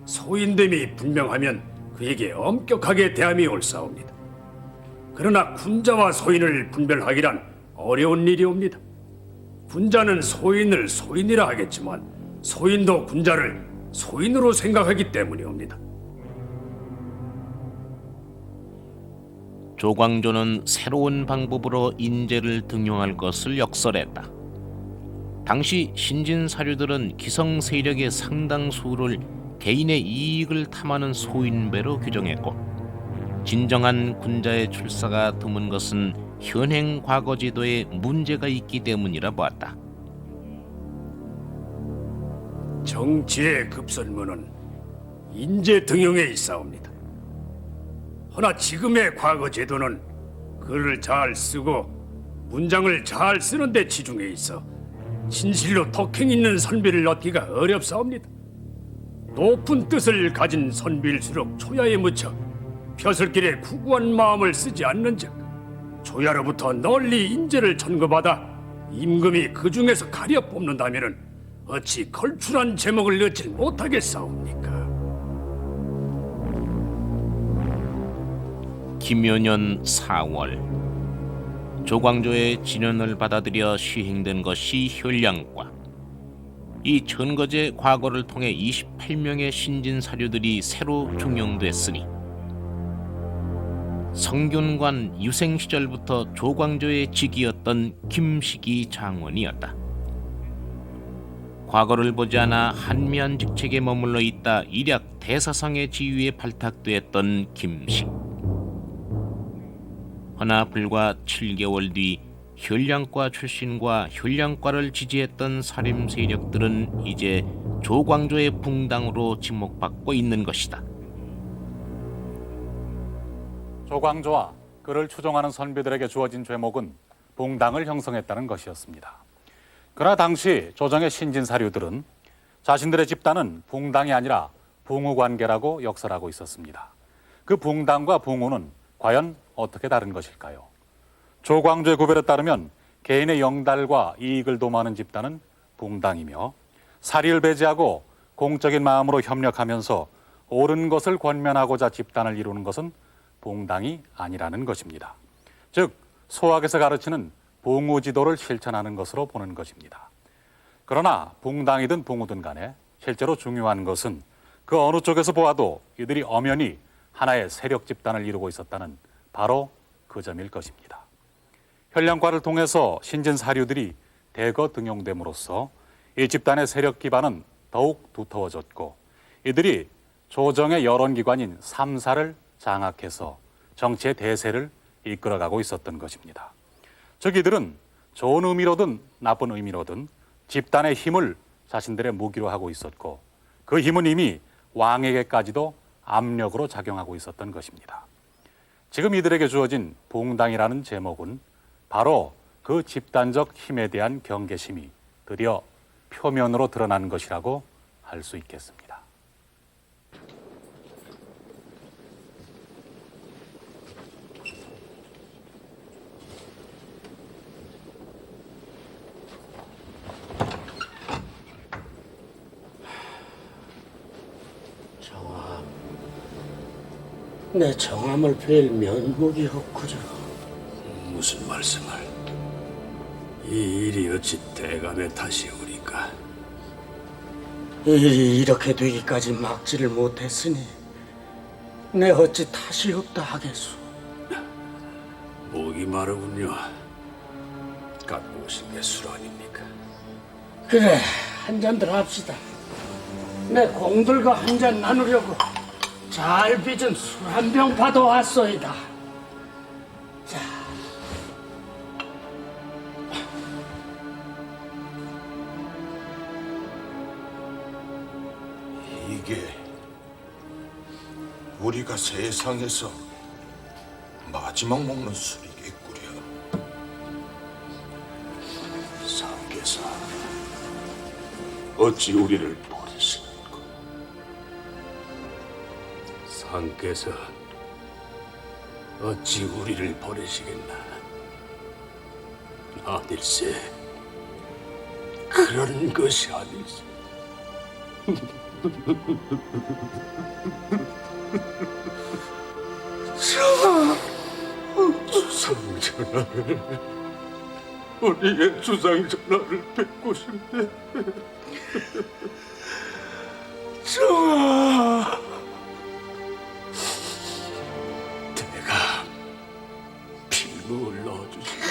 소인됨이 분명하면 그에게 엄격하게 대함이 옳사옵니다. 그러나 군자와 소인을 분별하기란 어려운 일이옵니다. 군자는 소인을 소인이라 하겠지만 소인도 군자를 소인으로 생각하기 때문이옵니다. 조광조는 새로운 방법으로 인재를 등용할 것을 역설했다. 당시 신진 사류들은 기성 세력의 상당수를 개인의 이익을 탐하는 소인배로 규정했고, 진정한 군자의 출사가 드문 것은 현행 과거 제도에 문제가 있기 때문이라 보았다. 정치의 급설문은 인재 등용에 있사옵니다. 허나 지금의 과거 제도는 글을 잘 쓰고 문장을 잘 쓰는 데 치중해 있어 진실로 덕행 있는 선비를 얻기가 어렵사옵니다. 높은 뜻을 가진 선비일수록 초야에 묻혀 벼슬길에 구구한 마음을 쓰지 않는즉 초야로부터 널리 인재를 천거받아 임금이 그 중에서 가려 뽑는다면은 어찌 걸출한 제목을 넣지 못하겠사옵니까? 김효년 4월, 조광조의 진언을 받아들여 시행된 것이 현량과. 이 천거제 과거를 통해 28명의 신진 사류들이 새로 중용됐으니 성균관 유생 시절부터 조광조의 직이었던 김식이 장원이었다. 과거를 보지 않아 한미한 직책에 머물러 있다 일약 대사상의 지위에 발탁되었던 김식. 허나 불과 7개월 뒤 현량과 출신과 현량과를 지지했던 사림 세력들은 이제 조광조의 붕당으로 지목받고 있는 것이다. 조광조와 그를 추종하는 선비들에게 주어진 죄목은 붕당을 형성했다는 것이었습니다. 그러나 당시 조정의 신진 사류들은 자신들의 집단은 붕당이 아니라 붕우관계라고 역설하고 있었습니다. 그 붕당과 붕우는 과연 어떻게 다른 것일까요? 조광조의 구별에 따르면 개인의 영달과 이익을 도모하는 집단은 붕당이며, 사리를 배제하고 공적인 마음으로 협력하면서 옳은 것을 권면하고자 집단을 이루는 것은 붕당이 아니라는 것입니다. 즉 소학에서 가르치는 붕우지도를 실천하는 것으로 보는 것입니다. 그러나 붕당이든 붕우든 간에 실제로 중요한 것은 그 어느 쪽에서 보아도 이들이 엄연히 하나의 세력 집단을 이루고 있었다는 바로 그 점일 것입니다. 현량과를 통해서 신진 사류들이 대거 등용됨으로써 이 집단의 세력 기반은 더욱 두터워졌고, 이들이 조정의 여론기관인 삼사를 장악해서 정치의 대세를 이끌어가고 있었던 것입니다. 즉 이들은 좋은 의미로든 나쁜 의미로든 집단의 힘을 자신들의 무기로 하고 있었고, 그 힘은 이미 왕에게까지도 압력으로 작용하고 있었던 것입니다. 지금 이들에게 주어진 붕당이라는 제목은 바로 그 집단적 힘에 대한 경계심이 드디어 표면으로 드러난 것이라고 할 수 있겠습니다. 정암, 내 정암을 뵐 면목이 없구려. 무슨 말씀을? 이 일이 어찌 대감의 탓이오리까? 일이 이렇게 되기까지 막지를 못했으니 내 어찌 탓이 없다 하겠소. 목이 마르군요. 갖고 오신 게 술 아닙니까? 그래, 한잔들 합시다. 내 공들과 한잔 나누려고 잘 빚은 술 한 병 받아왔소이다. 자, 이게 우리가 세상에서 마지막 먹는 술이겠구려. 상계사, 어찌 우리를 버리시는가? 상께서 어찌 우리를 버리시겠나? 아닐세. 그런 것이 아닐세. 주상전하를, 우리의 주상전하를 뵙고 싶네. 정아, 내가 필무를 넣어주시고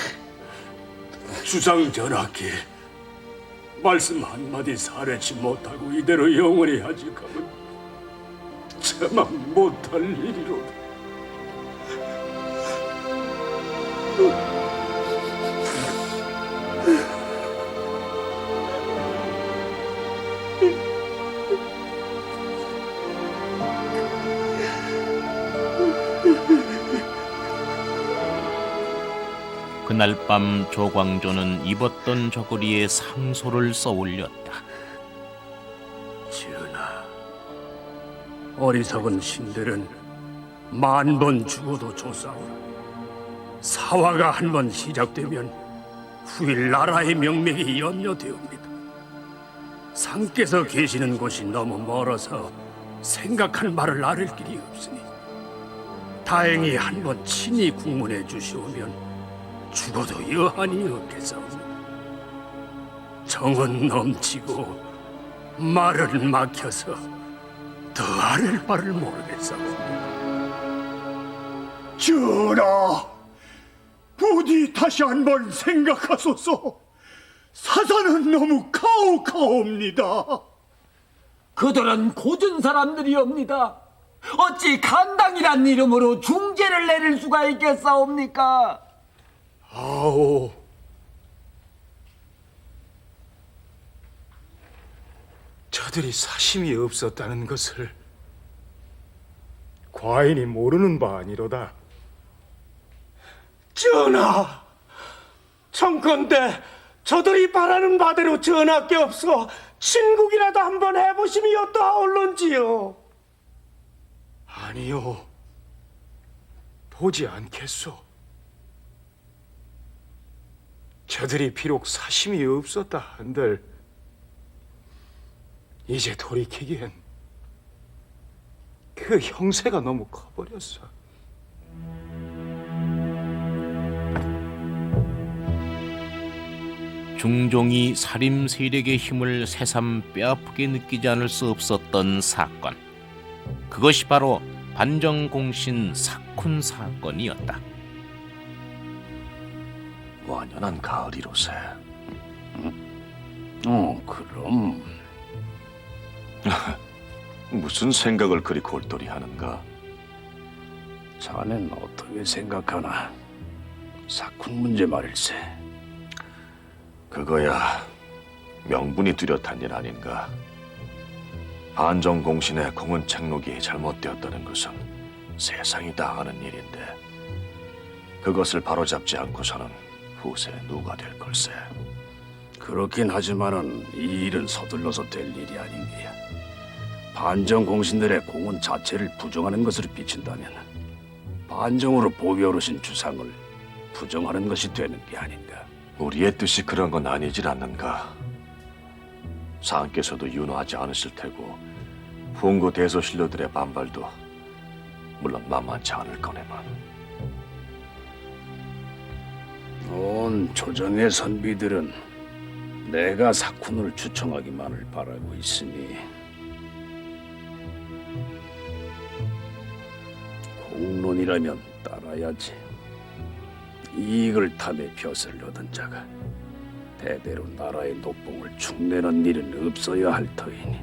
주상전하께 말씀 한마디 사례치 못하고 이대로 영원히 하직하면 저만 못할 일이로다. 그날 밤 조광조는 입었던 저고리에 상소를 써올렸다. 전하, 어리석은 신들은 10,000번 죽어도 좋사오라. 사화가 한 번 시작되면 후일 나라의 명맥이 염려되옵니다. 상께서 계시는 곳이 너무 멀어서 생각할 말을 나눌 길이 없으니 다행히 한 번 친히 국문해 주시오면 죽어도 여한이 없겠사옵니다. 정은 넘치고 말은 막혀서 더 아랠 바를 모르겠사옵니다. 전하, 부디 다시 한번 생각하소서. 사사는 너무 가혹하옵니다. 그들은 고준 사람들이옵니다. 어찌 간당이란 이름으로 중죄를 내릴 수가 있겠사옵니까? 아오, 저들이 사심이 없었다는 것을 과인이 모르는 바 아니로다. 전하, 청컨대 저들이 바라는 바대로 전하께 없어 친국이라도 한번 해보심이 어떠하올런지요. 아니요, 보지 않겠소. 저들이 비록 사심이 없었다 한들 이제 돌이키기엔 그 형세가 너무 커버렸어. 중종이 살림 세력의 힘을 새삼 뼈아프게 느끼지 않을 수 없었던 사건. 그것이 바로 반정공신 사쿤 사건이었다. 완연한 가을이로세. 그럼 무슨 생각을 그리 골똘히 하는가? 자넨 어떻게 생각하나? 사쿤 문제 말일세. 그거야 명분이 뚜렷한 일 아닌가? 반정공신의 공은 책록이 잘못되었다는 것은 세상이 다 아는 일인데 그것을 바로잡지 않고서는 후세 누가 될 걸세. 그렇긴 하지만은 이 일은 서둘러서 될 일이 아닌 게야. 반정 공신들의 공헌 자체를 부정하는 것으로 비친다면 반정으로 보위어르신 주상을 부정하는 것이 되는 게 아닌가. 우리의 뜻이 그런 건 아니질 않는가. 상께서도 윤호하지 않으실 테고 풍고 대소신료들의 반발도 물론 만만치 않을 거네만. 온 조정의 선비들은 내가 사쿤을 추청하기만을 바라고 있으니 공론이라면 따라야지. 이익을 탐해 벼슬을 얻은 자가 대대로 나라의 노봉을 축내는 일은 없어야 할 터이니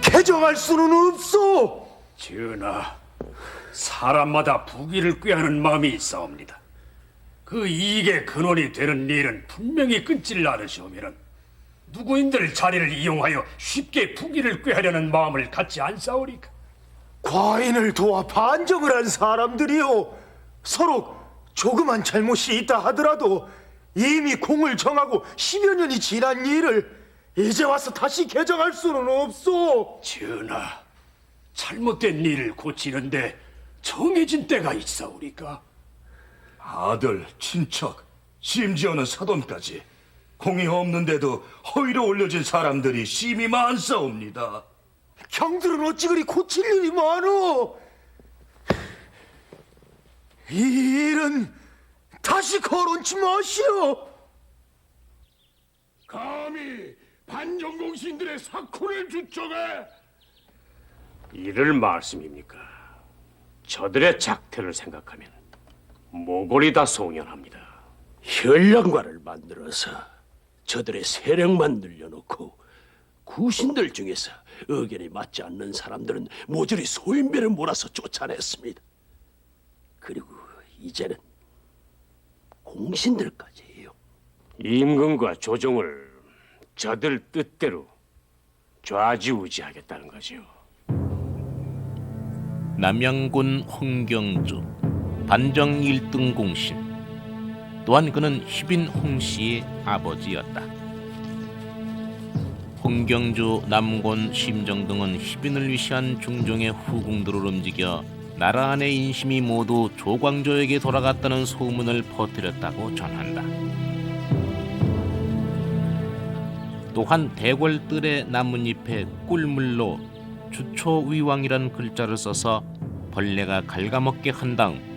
개정할 수는 없소. 전하, 사람마다 부귀를 꾀하는 마음이 있사옵니다. 그 이익의 근원이 되는 일은 분명히 끊지를 않으시오면 누구인들 자리를 이용하여 쉽게 부귀를 꾀하려는 마음을 갖지 않사오리까? 과인을 도와 반정을 한 사람들이요, 서로 조그만 잘못이 있다 하더라도 이미 공을 정하고 10여 년이 지난 일을 이제 와서 다시 개정할 수는 없소. 전하, 잘못된 일을 고치는데 정해진 때가 있사오리까? 아들, 친척, 심지어는 사돈까지 공이 없는데도 허위로 올려진 사람들이 심히 많사옵니다. 경들은 어찌 그리 고칠 일이 많어? 이 일은 다시 거론치 마시오. 감히 반정공신들의 사코를 주청해 이를 말씀입니까? 저들의 작태를 생각하면 모골이 다 송연합니다. 현령과를 만들어서 저들의 세력만 늘려놓고 구신들 중에서 의견이 맞지 않는 사람들은 모조리 소인배를 몰아서 쫓아냈습니다. 그리고 이제는 공신들까지예요. 임금과 조정을 저들 뜻대로 좌지우지하겠다는 거지요. 남양군 홍경주, 반정 1등 공신. 또한 그는 희빈 홍씨의 아버지였다. 홍경주, 남곤, 심정 등은 희빈을 위시한 중종의 후궁들을 움직여 나라 안의 인심이 모두 조광조에게 돌아갔다는 소문을 퍼뜨렸다고 전한다. 또한 대궐뜰의 나뭇잎에 꿀물로 주초위왕이란 글자를 써서 벌레가 갉아먹게 한 다음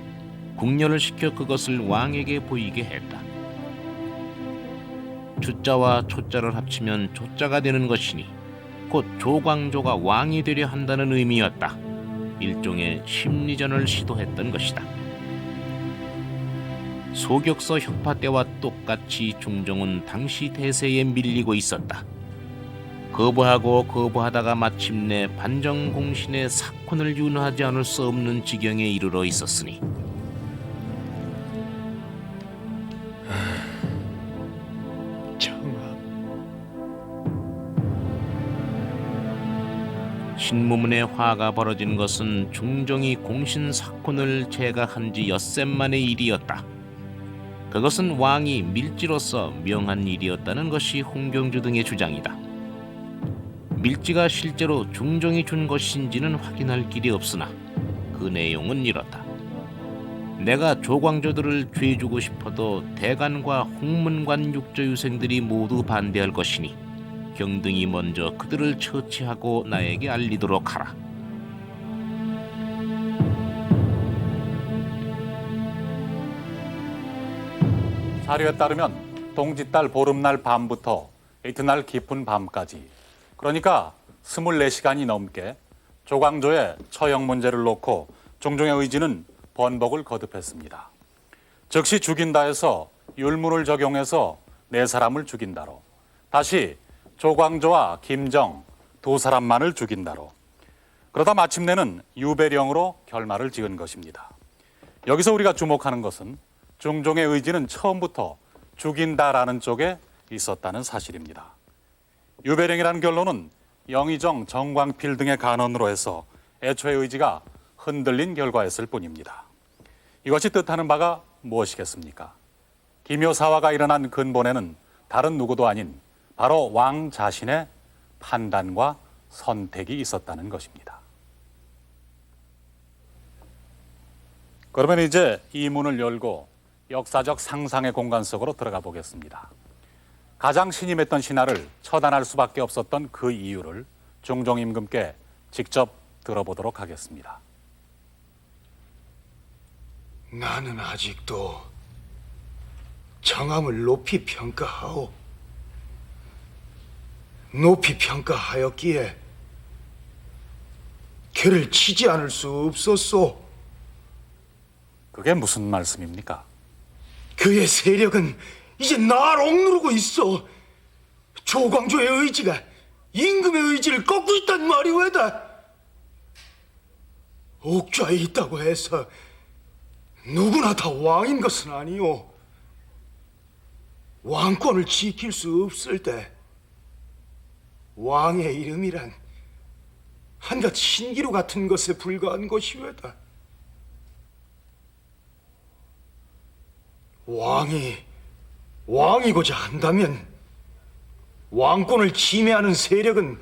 궁녀를 시켜 그것을 왕에게 보이게 했다. 주자와 초자를 합치면 조자가 되는 것이니 곧 조광조가 왕이 되려 한다는 의미였다. 일종의 심리전을 시도했던 것이다. 소격서 혁파 때와 똑같이 중종은 당시 대세에 밀리고 있었다. 거부하고 거부하다가 마침내 반정공신의 사콘을 윤하지 않을 수 없는 지경에 이르러 있었으니 신무문의 화가 벌어진 것은 중종이 공신 사콘을 제거한 지 엿새 만의 일이었다. 그것은 왕이 밀지로서 명한 일이었다는 것이 홍경주 등의 주장이다. 밀지가 실제로 중종이 준 것인지는 확인할 길이 없으나 그 내용은 이렇다. 내가 조광조들을 죄주고 싶어도 대간과 홍문관 육조유생들이 모두 반대할 것이니 경등이 먼저 그들을 처치하고 나에게 알리도록 하라. 사료에 따르면 동짓달 보름날 밤부터 이튿날 깊은 밤까지, 그러니까 24시간이 넘게 조광조의 처형 문제를 놓고 중종의 의지는 번복을 거듭했습니다. 즉시 죽인다에서 율문을 적용해서 4사람을 죽인다로, 다시 조광조와 김정 2사람만을 죽인다로, 그러다 마침내는 유배령으로 결말을 지은 것입니다. 여기서 우리가 주목하는 것은 중종의 의지는 처음부터 죽인다라는 쪽에 있었다는 사실입니다. 유배령이라는 결론은 영의정, 정광필 등의 간언으로 해서 애초의 의지가 흔들린 결과였을 뿐입니다. 이것이 뜻하는 바가 무엇이겠습니까? 기묘사화가 일어난 근본에는 다른 누구도 아닌 바로 왕 자신의 판단과 선택이 있었다는 것입니다. 그러면 이제 이 문을 열고 역사적 상상의 공간 속으로 들어가 보겠습니다. 가장 신임했던 신하를 처단할 수밖에 없었던 그 이유를 중종 임금께 직접 들어보도록 하겠습니다. 나는 아직도 정함을 높이 평가하오. 높이 평가하였기에 걔를 치지 않을 수 없었소. 그게 무슨 말씀입니까? 그의 세력은 이제 날 억누르고 있어. 조광조의 의지가 임금의 의지를 꺾고 있단 말이 왜다. 옥좌에 있다고 해서 누구나 다 왕인 것은 아니오. 왕권을 지킬 수 없을 때 왕의 이름이란 한낱 신기루 같은 것에 불과한 것이외다. 왕이고자 한다면 왕권을 침해하는 세력은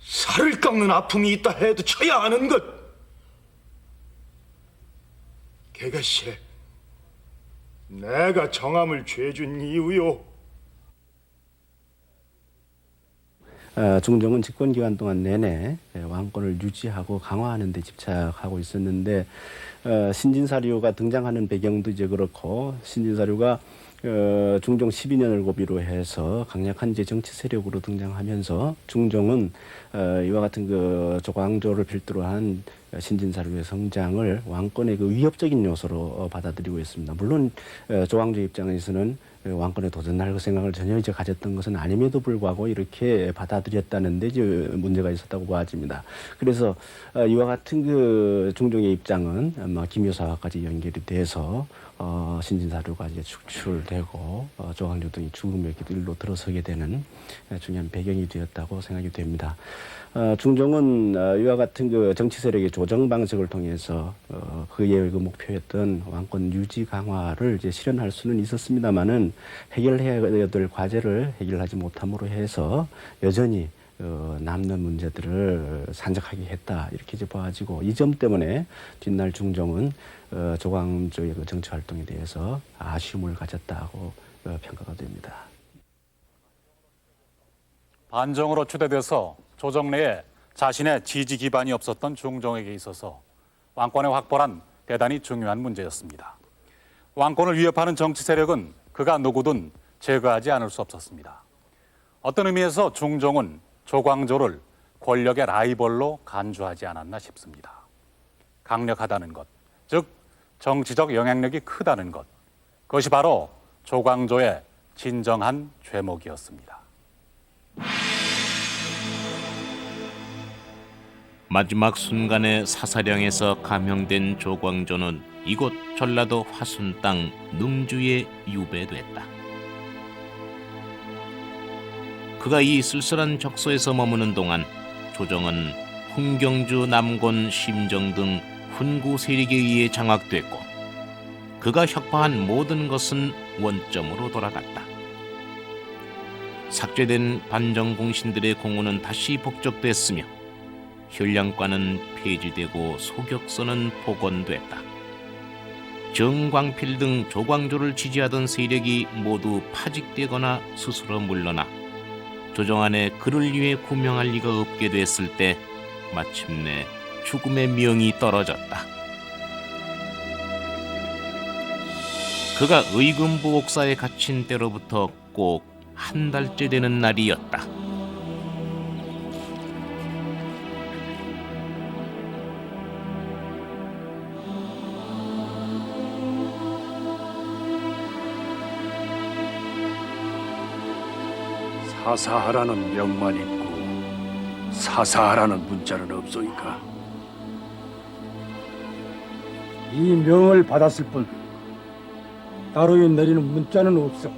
살을 깎는 아픔이 있다 해도 쳐야 하는 것. 그것이 내가 정함을 죄준 이유요. 중종은 집권 기간 동안 내내 왕권을 유지하고 강화하는 데 집착하고 있었는데 신진사류가 등장하는 배경도 이제 그렇고, 신진사류가 중종 12년을 고비로 해서 강력한 이제 정치 세력으로 등장하면서 중종은 이와 같은 그 조광조를 필두로 한 신진사류의 성장을 왕권의 그 위협적인 요소로 받아들이고 있습니다. 물론 조광조 입장에서는 왕권에 도전할 그 생각을 전혀 이제 가졌던 것은 아님에도 불구하고 이렇게 받아들였다는데 이제 문제가 있었다고 보아집니다. 그래서 이와 같은 그 중종의 입장은 아마 김효사와까지 연결이 돼서 신진사류가 이제 축출되고 조광조 등이 죽음의 길로 들어서게 되는 중요한 배경이 되었다고 생각이 됩니다. 중종은 이와 같은 그 정치 세력의 조정 방식을 통해서 그의 그 목표였던 왕권 유지 강화를 이제 실현할 수는 있었습니다만은 해결해야 될 과제를 해결하지 못함으로 해서 여전히 남는 문제들을 산적하게 했다, 이렇게 이제 봐지고, 이 점 때문에 뒷날 중종은 조광조의 그 정치 활동에 대해서 아쉬움을 가졌다고 평가가 됩니다. 반정으로 추대돼서 조정 내에 자신의 지지 기반이 없었던 중종에게 있어서 왕권의 확보란 대단히 중요한 문제였습니다. 왕권을 위협하는 정치 세력은 그가 누구든 제거하지 않을 수 없었습니다. 어떤 의미에서 중종은 조광조를 권력의 라이벌로 간주하지 않았나 싶습니다. 강력하다는 것, 즉 정치적 영향력이 크다는 것, 그것이 바로 조광조의 진정한 죄목이었습니다. 마지막 순간에 사사령에서 감형된 조광조는 이곳 전라도 화순 땅 능주에 유배됐다. 그가 이 쓸쓸한 적소에서 머무는 동안 조정은 훈경주, 남곤, 심정 등 훈구 세력에 의해 장악됐고, 그가 혁파한 모든 것은 원점으로 돌아갔다. 삭제된 반정 공신들의 공훈은 다시 복적됐으며 현량과는 폐지되고 소격서는 복원됐다. 정광필 등 조광조를 지지하던 세력이 모두 파직되거나 스스로 물러나 조정 안에 그를 위해 구명할 리가 없게 됐을 때 마침내 죽음의 명이 떨어졌다. 그가 의금부 옥사에 갇힌 때로부터 꼭 한 달째 되는 날이었다. 사사하라는 명만 있고 사사하라는 문자는 없소이까? 이 명을 받았을 뿐 따로 내리는 문자는 없어.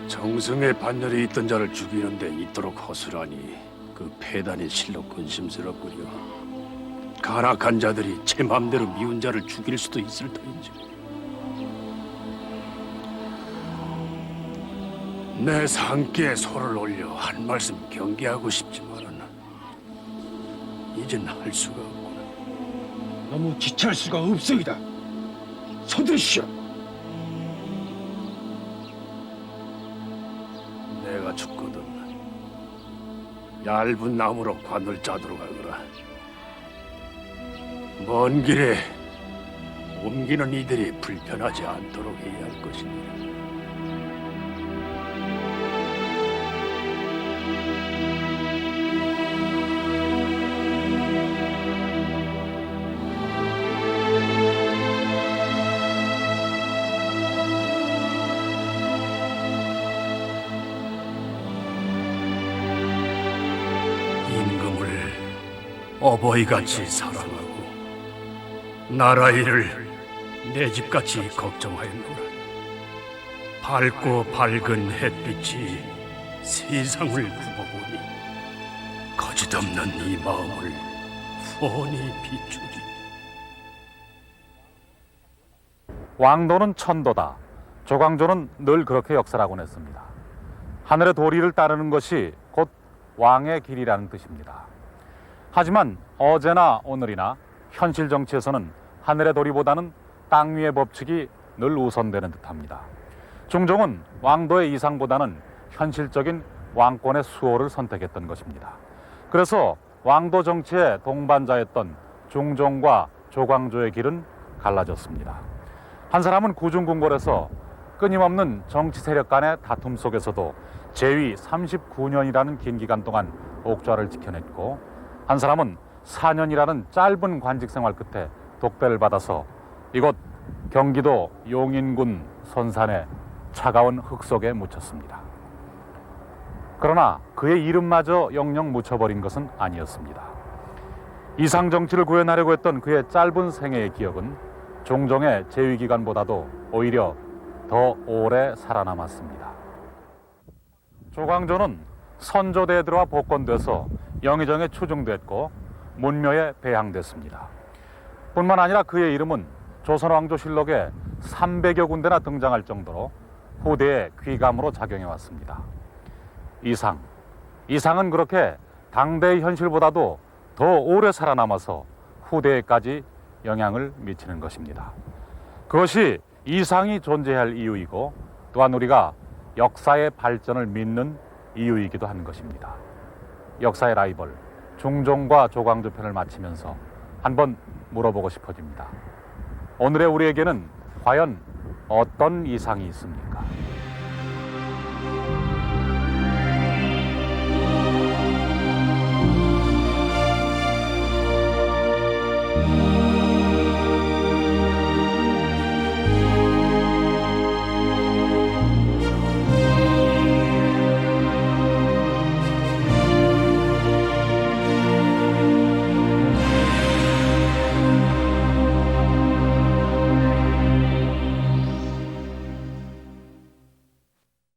정승의 반열에 있던 자를 죽이는데 이토록 허술하니 그 폐단의 실로 근심스럽구려. 간악한 자들이 제 맘대로 미운 자를 죽일 수도 있을 터인지. 내 상기에 소를 올려 한 말씀 경계하고 싶지만은 이젠 할 수가 없구나. 너무 지체할 수가 없소이다. 서두르시오. 내가 죽거든 얇은 나무로 관을 짜도록 하거라. 먼 길에 옮기는 이들이 불편하지 않도록 해야 할 것이니. 어버이같이 사랑하고 나라 일을 내 집같이 걱정하였노라. 밝고 밝은 햇빛이 세상을 굽어보니 거짓없는 이 마음을 훤히 비추리. 왕도는 천도다. 조광조는 늘 그렇게 역사라곤 했습니다. 하늘의 도리를 따르는 것이 곧 왕의 길이라는 뜻입니다. 하지만 어제나 오늘이나 현실 정치에서는 하늘의 도리보다는 땅 위의 법칙이 늘 우선되는 듯합니다. 중종은 왕도의 이상보다는 현실적인 왕권의 수호를 선택했던 것입니다. 그래서 왕도 정치의 동반자였던 중종과 조광조의 길은 갈라졌습니다. 한 사람은 구중궁궐에서 끊임없는 정치 세력 간의 다툼 속에서도 재위 39년이라는 긴 기간 동안 옥좌를 지켜냈고, 한 사람은 4년이라는 짧은 관직 생활 끝에 독배를 받아서 이곳 경기도 용인군 선산의 차가운 흙 속에 묻혔습니다. 그러나 그의 이름마저 영영 묻혀버린 것은 아니었습니다. 이상 정치를 구현하려고 했던 그의 짧은 생애의 기억은 종종의 재위 기간보다도 오히려 더 오래 살아남았습니다. 조광조는 선조대에 들어와 복권돼서 영의정에 추중됐고 문묘에 배양됐습니다. 뿐만 아니라 그의 이름은 조선왕조실록에 300여 군데나 등장할 정도로 후대의 귀감으로 작용해 왔습니다. 이상은 그렇게 당대의 현실보다도 더 오래 살아남아서 후대에까지 영향을 미치는 것입니다. 그것이 이상이 존재할 이유이고, 또한 우리가 역사의 발전을 믿는 이유이기도 한 것입니다. 역사의 라이벌 중종과 조광조 편을 마치면서 한번 물어보고 싶어집니다. 오늘의 우리에게는 과연 어떤 이상이 있습니까?